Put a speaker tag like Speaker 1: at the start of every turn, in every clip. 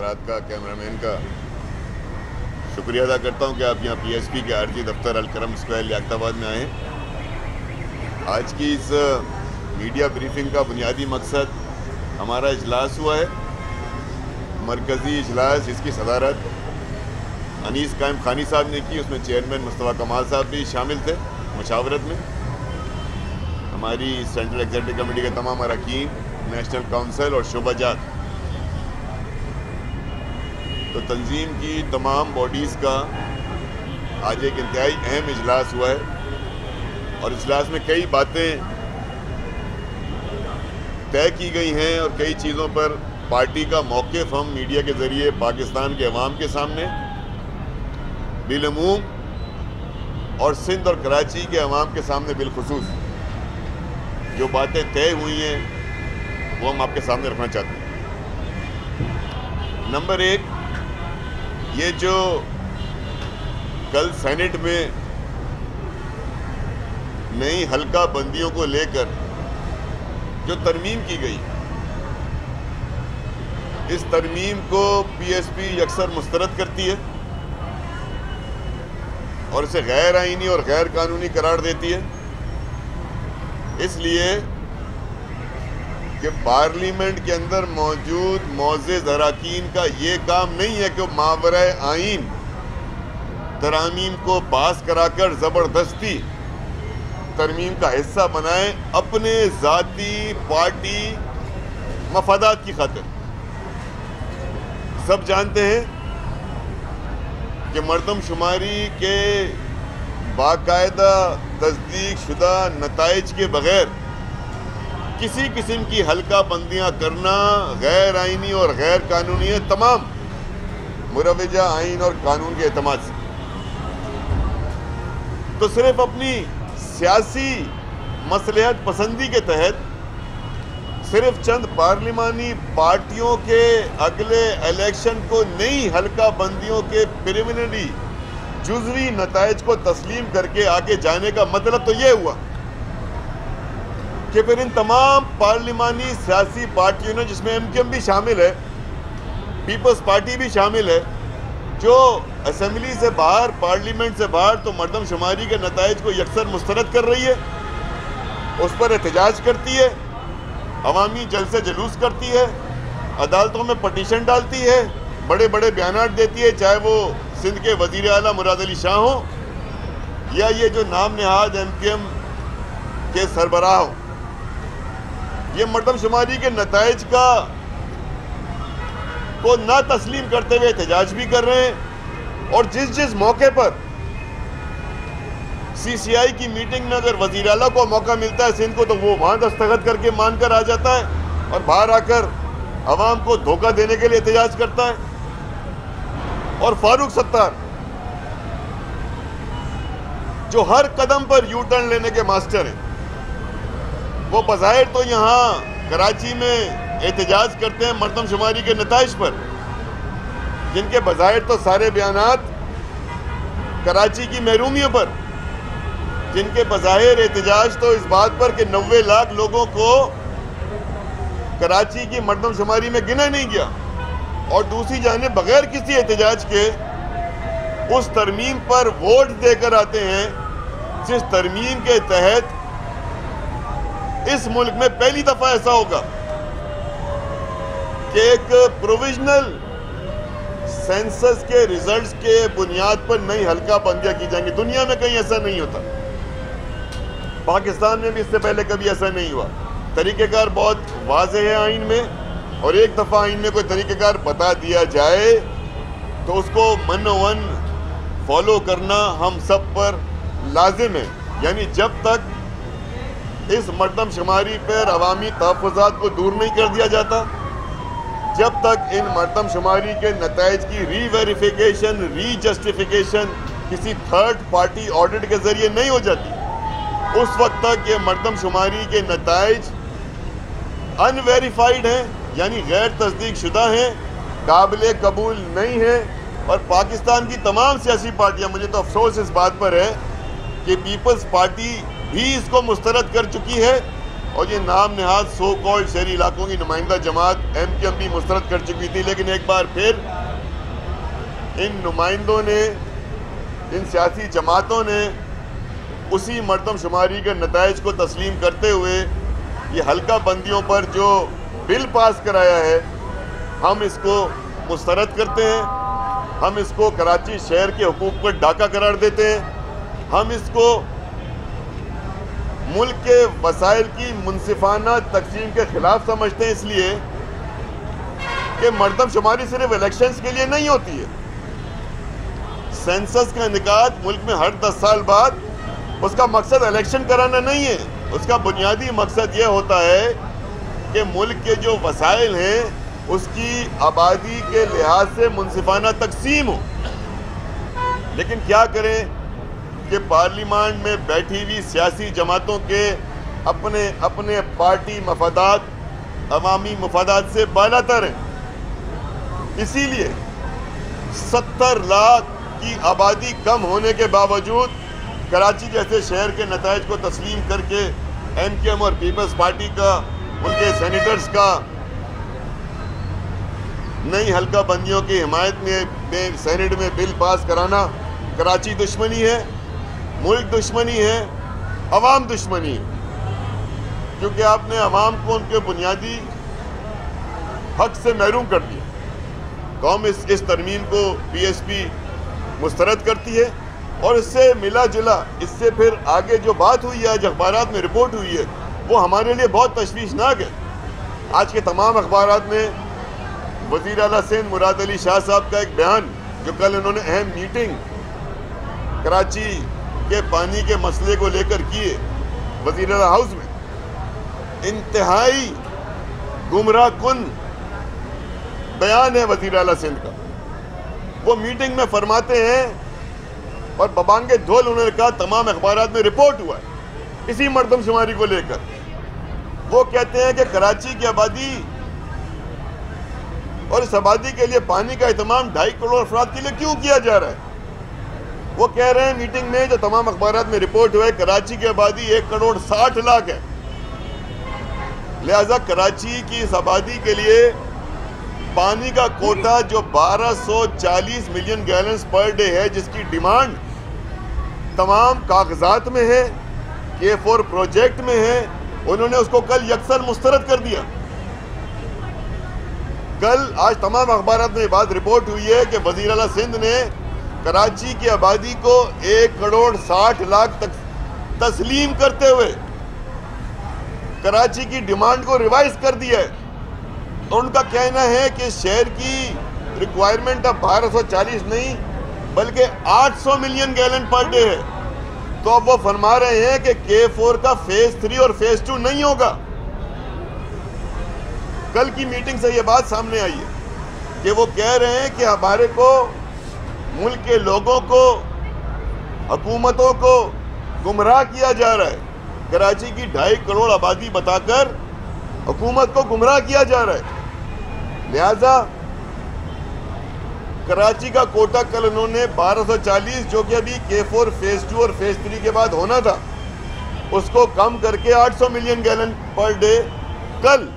Speaker 1: हजरात का, कैमरामैन का शुक्रिया अदा करता हूँ कि आप यहाँ PSP के आरजी दफ्तर अलकरम स्क्वायर लियाकताबाद में आए। आज की इस मीडिया ब्रीफिंग का बुनियादी मकसद हमारा इजलास हुआ है, मरकज़ी इजलास जिसकी सदारत अनीस कायम खानी साहब ने की। उसमें चेयरमैन मुस्तफ़ा कमाल साहब भी शामिल थे मुशावरत में। हमारी सेंट्रल एग्जीक्यूटिव कमेटी के तमाम अरकान, नेशनल काउंसिल और शोबाजात, तो तंजीम की तमाम बॉडीज़ का आज एक इंतहाई अहम इजलास हुआ है और इजलास में कई बातें तय की गई हैं और कई चीज़ों पर पार्टी का मौक़िफ़ हम मीडिया के ज़रिए पाकिस्तान के अवाम के सामने बिलअमूम और सिंध और कराची के अवाम के सामने बिलखुसूस जो बातें तय हुई हैं वो हम आपके सामने रखना चाहते हैं। नंबर एक, ये जो कल सेनेट में नई हल्का बंदियों को लेकर जो तरमीम की गई, इस तरमीम को PSP अक्सर मुस्तरद करती है और इसे गैर आईनी और गैर कानूनी करार देती है, इसलिए कि पार्लियामेंट के अंदर मौजूद मोअज़्ज़िज़ अरकान का ये काम नहीं है कि मावरे आइन तरामीम को पास कराकर ज़बरदस्ती तरमीम का हिस्सा बनाए अपने ज़ाती पार्टी मफादात की खातिर। सब जानते हैं कि मर्दमशुमारी के बाकायदा तस्दीक शुदा नताइज के बगैर किसी किस्म की हल्का बंदियाँ करना गैर आइनी और गैर कानूनी है, तमाम मुरवजा आइन और कानून के एतमाद से। तो सिर्फ अपनी सियासी मसलहत पसंदी के तहत सिर्फ चंद पार्लिमानी पार्टियों के अगले इलेक्शन को नई हल्का बंदियों के प्रिलिमिनरी जुज़वी नताइज को तस्लीम करके आगे जाने का मतलब तो ये हुआ कि फिर इन तमाम पार्लिमानी सियासी पार्टियों ने, जिसमें MKM भी शामिल है, पीपल्स पार्टी भी शामिल है, जो असेंबली से बाहर, पार्लियामेंट से बाहर तो मर्दमशुमारी के नताइज को यकसर मुस्तरद कर रही है, उस पर एहतजाज करती है, अवामी जलसे जुलूस करती है, अदालतों में पटिशन डालती है, बड़े बड़े बयानात देती है, चाहे वो सिंध के वज़ीर आला मुराद अली शाह हो या ये जो नाम नहाद MKM के सरबराह हो। ये मर्दमशुमारी के नताइज को ना तस्लीम करते हुए एहतजाज भी कर रहे हैं और जिस जिस मौके पर CCI की मीटिंग में अगर वज़ीर आला को मौका मिलता है सिंध को, तो वो वहाँ दस्तखत करके मानकर आ जाता है और बाहर आकर अवाम को धोखा देने के लिए एहतजाज करता है। और फारूक सत्तार जो हर कदम पर यू टर्न लेने के मास्टर हैं, वो बज़ाहिर तो यहाँ कराची में एहतजाज करते हैं मर्दमशुमारी के नताइज पर, जिनके बज़ाहिर तो सारे बयानात कराची की महरूमियों पर, जिनके बज़ाहिर एहतजाज तो इस बात पर कि 90 लाख लोगों को कराची की मर्दमशुमारी में गिना नहीं गया, और दूसरी जानिब बगैर किसी एहतजाज के उस तरमीम पर वोट देकर आते हैं जिस तरमीम के तहत इस मुल्क में पहली दफा ऐसा होगा कि एक प्रोविजनल सेंसस के रिजल्ट्स के बुनियाद पर नई हल्का बंदियां की जाएंगी। दुनिया में कहीं ऐसा नहीं होता, पाकिस्तान में भी इससे पहले कभी ऐसा नहीं हुआ। तरीक़ेकार बहुत वाज़ेह है आइन में, और एक दफ़ा आइन में कोई तरीक़ेकार बता दिया जाए तो उसको मनोवन फॉलो करना हम सब पर लाजिम है। यानी जब तक इस मर्दमशुमारी पर अवामी तहफ़्फ़ुज़ात को दूर नहीं कर दिया जाता, जब तक इन मर्दमशुमारी के नताइज की रीवेरिफिकेशन, रीजस्टिफिकेशन किसी थर्ड पार्टी ऑडिट के ज़रिए नहीं हो जाती, उस वक्त तक ये मर्दमशुमारी के नताइज अनवेरीफाइड हैं, यानी गैर तस्दीक शुदा हैं, काबिल कबूल नहीं है। और पाकिस्तान की तमाम सियासी पार्टियां, मुझे तो अफसोस इस बात पर है कि पीपल्स पार्टी भी इसको मुस्तरद कर चुकी है और ये नाम नहाद सो कॉल्ड शहरी इलाकों की नुमाइंदा जमात MKM भी मुस्तरद कर चुकी थी, लेकिन एक बार फिर इन नुमाइंदों ने, इन सियासी जमातों ने उसी मर्दमशुमारी के नताइज को तस्लीम करते हुए ये हल्का बंदियों पर जो बिल पास कराया है, हम इसको मुस्तरद करते हैं। हम इसको कराची शहर के हुकूक पर डाका करार देते हैं। हम इसको मुल्क के वसाइल की मुनसिफाना तकसीम के खिलाफ समझते हैं, इसलिए कि मर्दमशुमारी सिर्फ इलेक्शंस के लिए नहीं होती है। सेंसस का इनेकाद मुल्क में हर 10 साल बाद, उसका मकसद इलेक्शन कराना नहीं है। उसका बुनियादी मकसद यह होता है कि मुल्क के जो वसाइल हैं उसकी आबादी के लिहाज से मुनसिफाना तकसीम हो। लेकिन क्या करें कि पार्लियामेंट में बैठी हुई सियासी जमातों के अपने अपने पार्टी मफादात, अवामी मफादात से बालातर हैं। इसीलिए 70 लाख की आबादी कम होने के बावजूद कराची जैसे शहर के नताइज को तस्लीम करके MKM और पीपल्स पार्टी का, उनके सेनेटर्स का नई हल्का बंदियों की हिमायत में सेनेट में बिल पास कराना कराची दुश्मनी है, मुल्क दुश्मनी है, अवाम दुश्मनी है, क्योंकि आपने अवाम को उनके बुनियादी हक से महरूम कर दिया। कौम इस तरमीम को PSP मुस्तरद करती है और इससे मिला जुला, इससे फिर आगे जो बात हुई है, आज अखबारात में रिपोर्ट हुई है, वो हमारे लिए बहुत तशवीशनाक है। आज के तमाम अखबारात में वज़ीर आला सिंध मुराद अली शाह साहब का एक बयान, जो कल उन्होंने अहम मीटिंग कराची के पानी के मसले को लेकर किए वज़ीर आला हाउस में, इंतहाई गुमराह कुन बयान है वज़ीर आला सिंध का। वो मीटिंग में फरमाते हैं और बबांगे धोल उन्होंने कहा, तमाम अखबारात में रिपोर्ट हुआ है इसी मर्दमशुमारी को लेकर। वो कहते हैं कि कराची की आबादी और इस आबादी के लिए पानी का एहतमाम 2.5 करोड़ अफराद के लिए क्यों किया जा रहा है। वो कह रहे हैं मीटिंग में, जो तमाम अखबारात में रिपोर्ट हुआ है, कराची की आबादी 1 करोड़ 60 लाख है। लिहाजा कराची की इस आबादी के लिए पानी का कोटा जो 1240 मिलियन गैलन्स पर डे है, जिसकी डिमांड तमाम कागजात में है, K4 प्रोजेक्ट में है, उन्होंने उसको कल यकसर मुस्तरद कर दिया। कल आज तमाम अखबारात में बात रिपोर्ट हुई है कि वज़ीर आला सिंध ने कराची की आबादी को 1 करोड़ 60 लाख तक तस्लीम करते हुए कराची की डिमांड को रिवाइज कर दिया है। और उनका कहना है कि शहर की रिक्वायरमेंट अब 1240 नहीं बल्कि 800 मिलियन गैलन पर डे है। तो अब वो फरमा रहे हैं कि K4 का फेज 3 और फेज 2 नहीं होगा। कल की मीटिंग से ये बात सामने आई है कि वो कह रहे हैं कि हमारे को, मुल्क के लोगों को, हुकूमतों को गुमराह किया जा रहा है। कराची की 2.5 करोड़ आबादी बताकर हुकूमत को गुमराह किया जा रहा है। लिहाजा कराची का कोटा कल उन्होंने 1240, जो कि अभी K4 फेज 2 और फेज 3 के बाद होना था, उसको कम करके 800 मिलियन गैलन पर डे। कल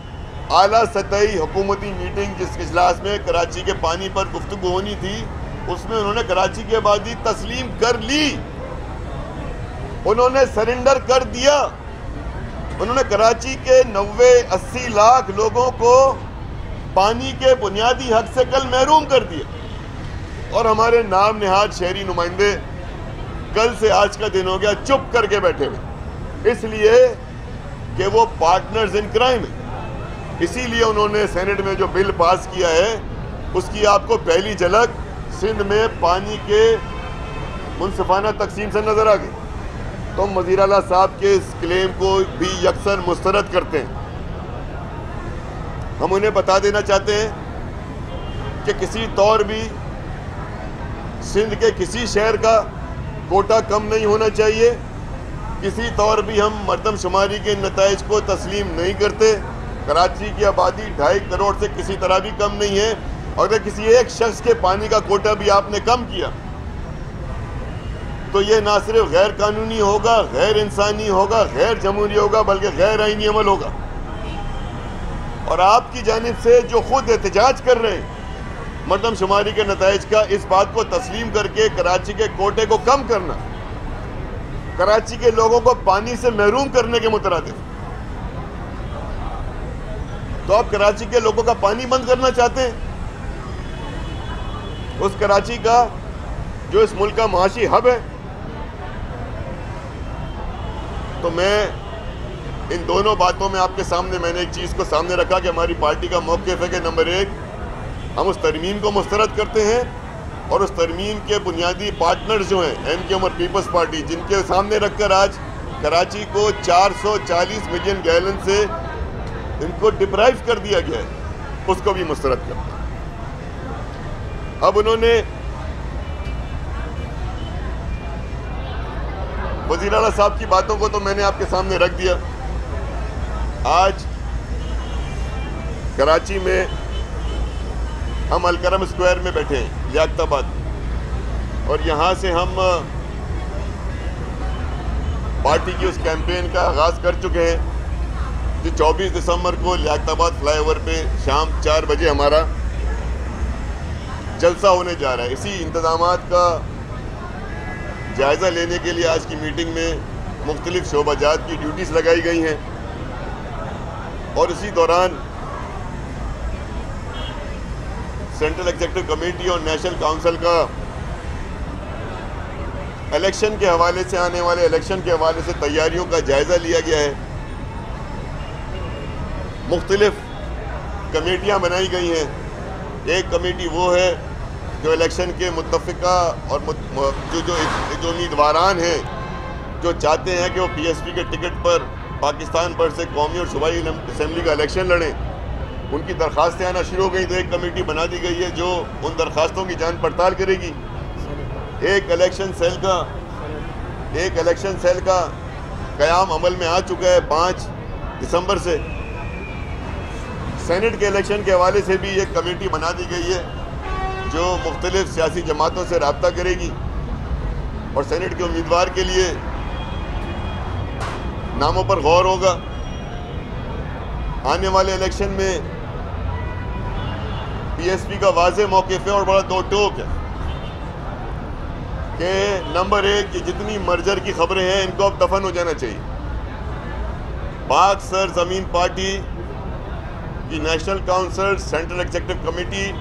Speaker 1: आला सतही हुकूमती मीटिंग, जिस इजलास में कराची के पानी पर गुफ्तगू होनी थी, उसमें उन्होंने कराची की आबादी तस्लीम कर ली, उन्होंने सरेंडर कर दिया। उन्होंने कराची के 90-80 लाख लोगों को पानी के बुनियादी हक से कल महरूम कर दिया। और हमारे नाम निहाद शहरी नुमाइंदे कल से आज का दिन हो गया चुप करके बैठे हुए, इसलिए कि वो पार्टनर्स इन क्राइम है। इसीलिए उन्होंने सेनेट में जो बिल पास किया है, उसकी आपको पहली झलक सिंध में पानी के मुनसिफाना तकसीम से नजर आ गई। तो हम वज़ीर आला साहब के इस क्लेम को भी यकसर मुस्तरद करते हैं। हम उन्हें बता देना चाहते हैं कि किसी तौर भी सिंध के किसी शहर का कोटा कम नहीं होना चाहिए। किसी तौर भी हम मर्दमशुमारी के नताइज को तस्लीम नहीं करते। कराची की आबादी 2.5 करोड़ से किसी तरह भी कम नहीं है, और अगर किसी एक शख्स के पानी का कोटा भी आपने कम किया तो ये ना सिर्फ गैर कानूनी होगा, गैर इंसानी होगा, गैर जमहूरी होगा, बल्कि गैर आईनी अमल होगा। और आपकी जानिब से जो खुद एहतजाज कर रहे हैं मरदमशुमारी के नताइज का, इस बात को तस्लीम करके कराची के कोटे को कम करना, कराची के लोगों को पानी से महरूम करने के मुतरादिफ। तो आप कराची के लोगों का पानी बंद करना चाहते हैं? उस कराची का जो इस मुल्क का माशी हब है। तो मैं इन दोनों बातों में आपके सामने मैंने एक चीज़ को सामने रखा कि हमारी पार्टी का मौक़िफ़ है कि नंबर 1, हम उस तरमीम को मुस्तरद करते हैं और उस तरमीम के बुनियादी पार्टनर्स जो हैं एमक्यूएम और पीपल्स पार्टी, जिनके सामने रखकर आज कराची को 440 मिलियन गैलन से इनको डिप्राइव कर दिया गया है, उसको भी मुस्तरद करते हैं। अब उन्होंने वज़ीर आला साहब की बातों को तो मैंने आपके सामने रख दिया। आज कराची में हम अलकरम स्क्वायर में बैठे हैं लियाकताबाद, और यहाँ से हम पार्टी की उस कैंपेन का आगाज़ कर चुके हैं जो 24 दिसंबर को लियाकताबाद फ्लाईओवर पे शाम 4 बजे हमारा जलसा होने जा रहा है। इसी इंतज़ामात का जायज़ा लेने के लिए आज की मीटिंग में मुख्तलिफ शोबाजात की ड्यूटीज़ लगाई गई हैं, और इसी दौरान सेंट्रल एग्जीक्यूटिव कमेटी और नेशनल काउंसिल का इलेक्शन के हवाले से, आने वाले इलेक्शन के हवाले से तैयारियों का जायज़ा लिया गया है। मुख्तलिफ कमेटियाँ बनाई गई हैं। एक कमेटी वो है जो इलेक्शन के मुत्तफ़िका और जो उम्मीदवारान हैं जो चाहते हैं कि वो PSP के टिकट पर पाकिस्तान भर से कौमी और सूबाई असम्बली का इलेक्शन लड़ें, उनकी दरख्वास्तें आना शुरू हो गई। तो एक कमेटी बना दी गई है जो उन दरख्वास्तों की जांच पड़ताल करेगी। एक इलेक्शन सेल का क़याम अमल में आ चुका है 5 दिसंबर से। सेनेट के इलेक्शन के हवाले से भी एक कमेटी बना दी गई है जो मुख्तलिफ सियासी जमातों से रब्ता करेगी और सेनेट के उम्मीदवार के लिए नामों पर गौर होगा। आने वाले इलेक्शन में PSP का वाज़ेह मौक़िफ़ है और बड़ा दो टोक है कि नंबर 1 कि जितनी मर्जर की खबरें हैं इनको अब दफन हो जाना चाहिए। पाक सर ज़मीन पार्टी की national council, central executive committee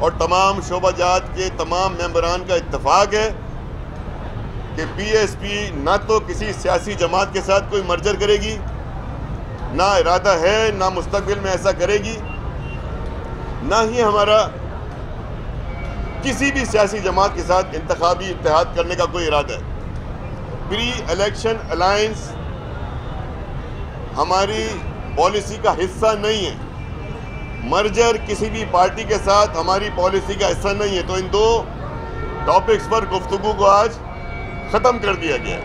Speaker 1: और तमाम शोबाजात के तमाम मेंबरान का इत्तफाक है कि PSP ना तो किसी सियासी जमात के साथ कोई मर्जर करेगी, ना इरादा है, ना मुस्तकबिल में ऐसा करेगी, ना ही हमारा किसी भी सियासी जमात के साथ इंतखाबी इत्तेहाद करने का कोई इरादा है। प्री इलेक्शन अलायंस हमारी पॉलिसी का हिस्सा नहीं है। मर्जर किसी भी पार्टी के साथ हमारी पॉलिसी का हिस्सा नहीं है। तो इन दो टॉपिक्स पर गुफ्तगू को आज ख़त्म कर दिया गया।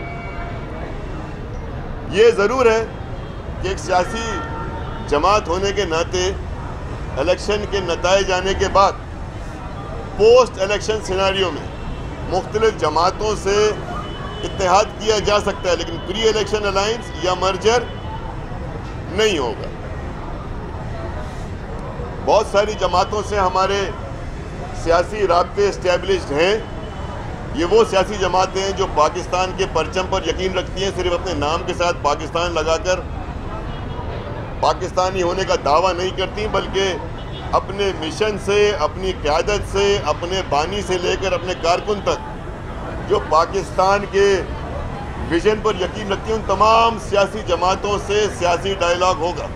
Speaker 1: ये ज़रूर है कि एक सियासी जमात होने के नाते इलेक्शन के नताइज आने के बाद पोस्ट इलेक्शन सिनेरियो में मुख्तलिफ जमातों से इत्तेहाद किया जा सकता है, लेकिन प्री इलेक्शन अलायंस या मर्जर नहीं होगा। बहुत सारी जमातों से हमारे सियासी राब्ते इस्टेब्लिश्ड हैं। ये वो सियासी जमातें हैं जो पाकिस्तान के परचम पर यकीन रखती हैं, सिर्फ अपने नाम के साथ पाकिस्तान लगाकर पाकिस्तानी होने का दावा नहीं करती, बल्कि अपने मिशन से, अपनी क़यादत से, अपने बानी से लेकर अपने कारकुन तक जो पाकिस्तान के विजन पर यकीन रखती हैं, उन तमाम सियासी जमातों से सियासी डायलॉग होगा।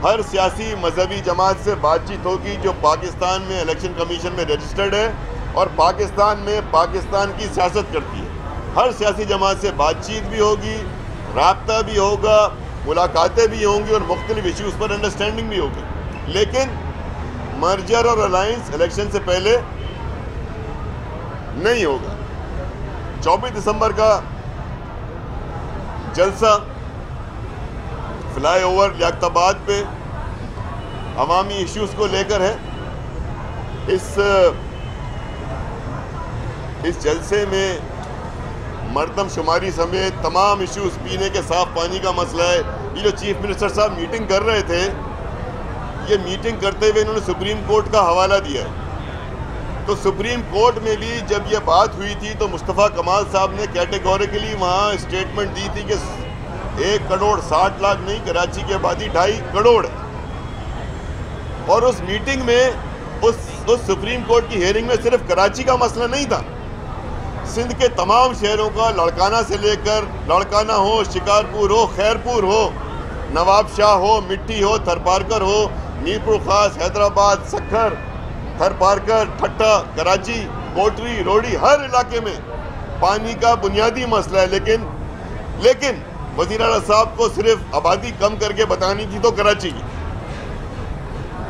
Speaker 1: हर सियासी मजहबी जमात से बातचीत होगी जो पाकिस्तान में इलेक्शन कमीशन में रजिस्टर्ड है और पाकिस्तान में पाकिस्तान की सियासत करती है। हर सियासी जमात से बातचीत भी होगी, राब्ता भी होगा, मुलाकातें भी होंगी और मुख्तलिफ इश्यूज़ पर अंडरस्टैंडिंग भी होगी। लेकिन मर्जर और अलायंस इलेक्शन से पहले नहीं होगा। 24 दिसंबर का जलसा फ्लाईओवर लियाकताबाद पे अवामी इश्यूज़ को लेकर है। इस जलसे में मरदमशुमारी समेत तमाम इश्यूज, पीने के साफ पानी का मसला है। ये जो चीफ मिनिस्टर साहब मीटिंग कर रहे थे, ये मीटिंग करते हुए इन्होंने सुप्रीम कोर्ट का हवाला दिया है। तो सुप्रीम कोर्ट में भी जब ये बात हुई थी तो मुस्तफ़ा कमाल साहब ने कैटेगोरिकली वहाँ स्टेटमेंट दी थी कि 1 करोड़ 60 लाख नहीं, कराची की आबादी 2.5 करोड़ है। और उस मीटिंग में उस सुप्रीम कोर्ट की हियरिंग में सिर्फ कराची का मसला नहीं था, सिंध के तमाम शहरों का, लड़काना से लेकर लड़काना हो, शिकारपुर हो, खैरपुर हो, नवाब शाह हो, मिट्टी हो, थरपारकर हो, मीरपुर खास, हैदराबाद, सक्खर, थरपारकर, ठट्टा, कराची, कोटरी, रोडी, हर इलाके में पानी का बुनियादी मसला है। लेकिन वज़ीर आला साहब को सिर्फ आबादी कम करके बतानी थी तो कराची की,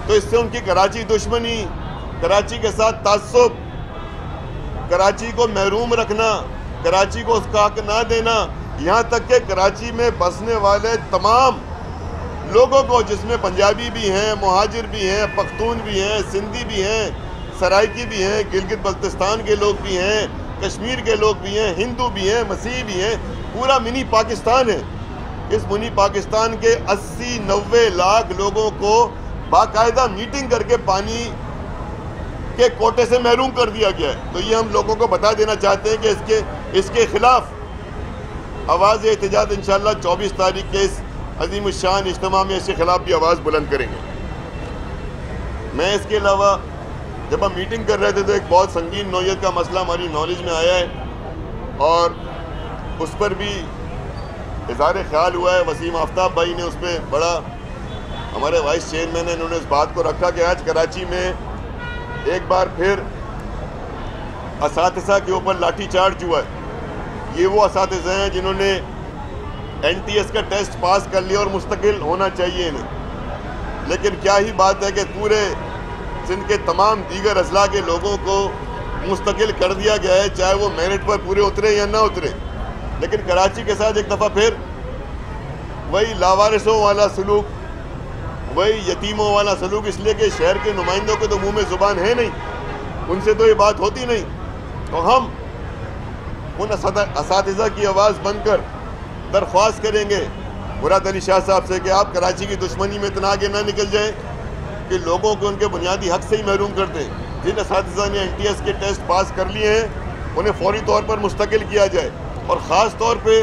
Speaker 1: तो इससे उनकी कराची दुश्मनी, कराची के साथ ताज्जुब, कराची को महरूम रखना, कराची को उसका हक ना देना, यहाँ तक कि कराची में बसने वाले तमाम लोगों को, जिसमें पंजाबी भी हैं, मुहाजिर भी हैं, पख्तून भी हैं, सिंधी भी हैं, सराइकी भी हैं, गिलगित बल्तिस्तान के लोग भी हैं, कश्मीर के लोग भी हैं, हिंदू भी हैं, मसीह भी हैं, पूरा मिनी पाकिस्तान है। इस मिनी पाकिस्तान के 80-90 लाख लोगों को बाकायदा मीटिंग करके पानी के कोटे से महरूम कर दिया गया है। तो ये हम लोगों को बता देना चाहते हैं कि इसके खिलाफ आवाज़ एहतजाज इंशाअल्लाह 24 तारीख के इस अजीम शान इज्तिमा में इसके खिलाफ भी आवाज़ बुलंद करेंगे। मैं इसके अलावा जब हम मीटिंग कर रहे थे तो एक बहुत संगीन नौयत का मसला हमारी नॉलेज में आया है और उस पर भी इज़हार ख्याल हुआ है। वसीम आफ्ताब भाई ने उस पर बड़ा, हमारे वाइस चेयरमैन ने, इन्होंने इस बात को रखा कि आज कराची में एक बार फिर असातिज़ा के ऊपर लाठी चार्ज हुआ है। ये वो असातिज़ा हैं जिन्होंने NTS का टेस्ट पास कर लिया और मुस्तकिल होना चाहिए इन्हें, लेकिन क्या ही बात है कि पूरे सिंध के तमाम दीगर अजला के लोगों को मुस्तकिल कर दिया गया है, चाहे वो मेरिट पर पूरे उतरे या ना उतरे। लेकिन कराची के साथ एक दफ़ा फिर वही लावारिसों वाला सलूक, वही यतीमों वाला सलूक, इसलिए कि शहर के नुमाइंदों के तो मुंह में ज़ुबान है नहीं, उनसे तो ये बात होती नहीं। तो हम उन असातिज़ा की आवाज़ बनकर दरख्वास्त करेंगे मुराद अली शाह साहब से कि आप कराची की दुश्मनी में इतना आगे ना निकल जाएं कि लोगों को उनके बुनियादी हक से ही महरूम कर दें। जिन असातिज़ा ने NTS के टेस्ट पास कर लिए हैं उन्हें फौरी तौर पर मुस्तकिल किया जाए और ख़ास तौर पे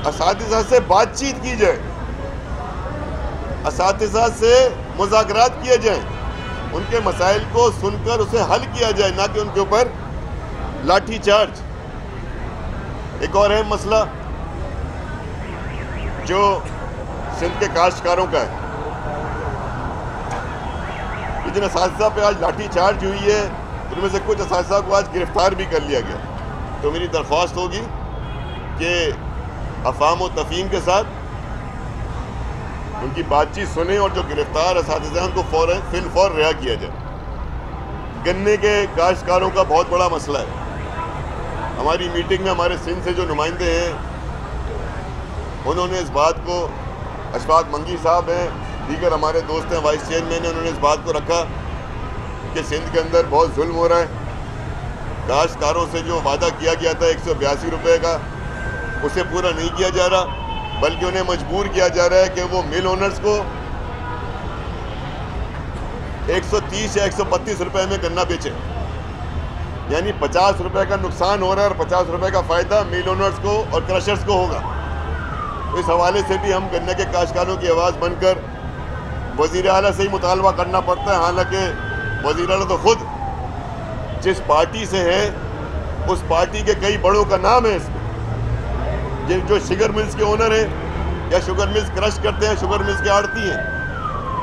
Speaker 1: असातिज़ा से बातचीत की जाए, असातिज़ा से मुज़ाकरात किए जाएँ, उनके मसाइल को सुनकर उसे हल किया जाए, ना कि उनके ऊपर लाठी चार्ज। एक और अहम मसला जो सिंध के काश्तकारों का है, जिन असातिज़ा पे आज लाठी चार्ज हुई है उनमें से कुछ असातिज़ा को आज गिरफ्तार भी कर लिया गया। तो मेरी दरख्वास्त होगी कि अफ़ाम व तफ़हीम के साथ उनकी बातचीत सुने और जो गिरफ्तार असातिज़ा उनको फिलफौर रिहा किया जाए। गन्ने के काश्तकारों का बहुत बड़ा मसला है। हमारी मीटिंग में हमारे सिंध से जो नुमाइंदे हैं उन्होंने इस बात को, अशफाक मंगी साहब हैं, दीगर हमारे दोस्त हैं, वाइस चेयरमैन ने, उन्होंने इस बात को रखा कि सिंध के अंदर बहुत जुल्म हो रहा है। काश्तकारों से जो वादा किया गया था 182 रुपये का, उसे पूरा नहीं किया जा रहा, बल्कि उन्हें मजबूर किया जा रहा है कि वो मिल ओनर्स को 130 या 132 रुपये में गन्ना बेचें। यानी 50 रुपये का नुकसान हो रहा है और 50 रुपये का फ़ायदा मिल ओनर्स को और क्रशर्स को होगा। तो इस हवाले से भी हम गन्ने के काश्तकारों की आवाज़ बनकर वज़ीर आला से ही मुतालबा करना पड़ता है। हालांकि वज़ीर आला तो खुद जिस पार्टी से है उस पार्टी के कई बड़ों का नाम है इसमें, जो शुगर मिल्स के ओनर हैं या शुगर मिल्स क्रश करते हैं, शुगर मिल्स के आड़ती हैं,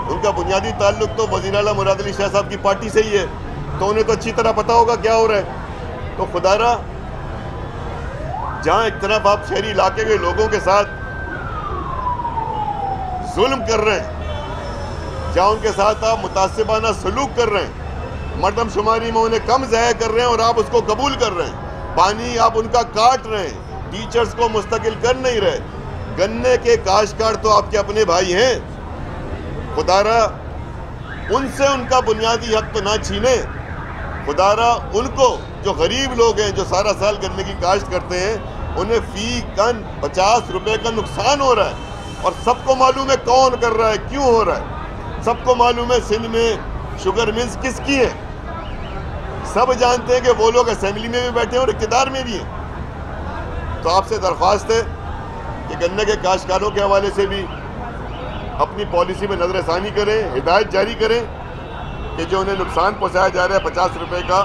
Speaker 1: उनका बुनियादी ताल्लुक तो वज़ीर आला मुराद अली शाह साहब की पार्टी से ही है। तो उन्हें तो अच्छी तरह पता होगा क्या हो रहा है। तो खुदारा, जहाँ एक तरफ आप शहरी इलाके के लोगों के साथ जुल्म कर रहे हैं, जहाँ उनके साथ आप मुतासिबाना सलूक कर रहे हैं, मरदमशुमारी में उन्हें कम ज़ाया कर रहे हैं और आप उसको कबूल कर रहे हैं, पानी आप उनका काट रहे हैं, टीचर्स को मुस्तकिल कर नहीं रहे, गन्ने के काश्तकार तो आपके अपने भाई हैं। खुदारा उनसे उनका बुनियादी हक तो ना छीने, खुदारा उनको जो गरीब लोग हैं, जो सारा साल गन्ने की काश्त करते हैं, उन्हें फी टन 50 रुपए का नुकसान हो रहा है। और सबको मालूम है कौन कर रहा है, क्यों हो रहा है। सबको मालूम है सिंध में शुगर मिल्स किसकी है। सब जानते हैं कि वो लोग असेंबली में भी बैठे हैं और इक़्तिदार में भी हैं। तो आपसे दरख्वास्त है कि गन्ने के काश्तकारों के हवाले से भी अपनी पॉलिसी में नजरसानी करें, हिदायत जारी करें कि जो उन्हें नुकसान पहुंचाया जा रहा है 50 रुपए का,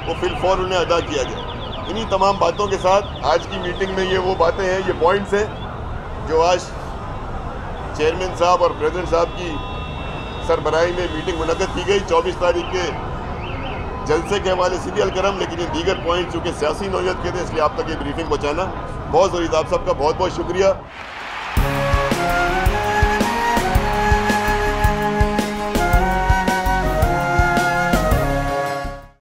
Speaker 1: वो फिलफौर उन्हें अदा किया जाए। इन्हीं तमाम बातों के साथ आज की मीटिंग में ये वो बातें हैं, ये पॉइंट्स हैं जो आज चेयरमैन साहब और प्रेसिडेंट साहब की सरबराही में मीटिंग मुनक़्क़द की गई। 24 तारीख के जलसे के हवाले से भी अलकरम, लेकिन ये दीगर पॉइंट चूँकि सियासी नौयत के थे इसलिए आप तक ये ब्रीफिंग पहुँचाना बहुत ज़रूरी था। आप सबका बहुत बहुत शुक्रिया।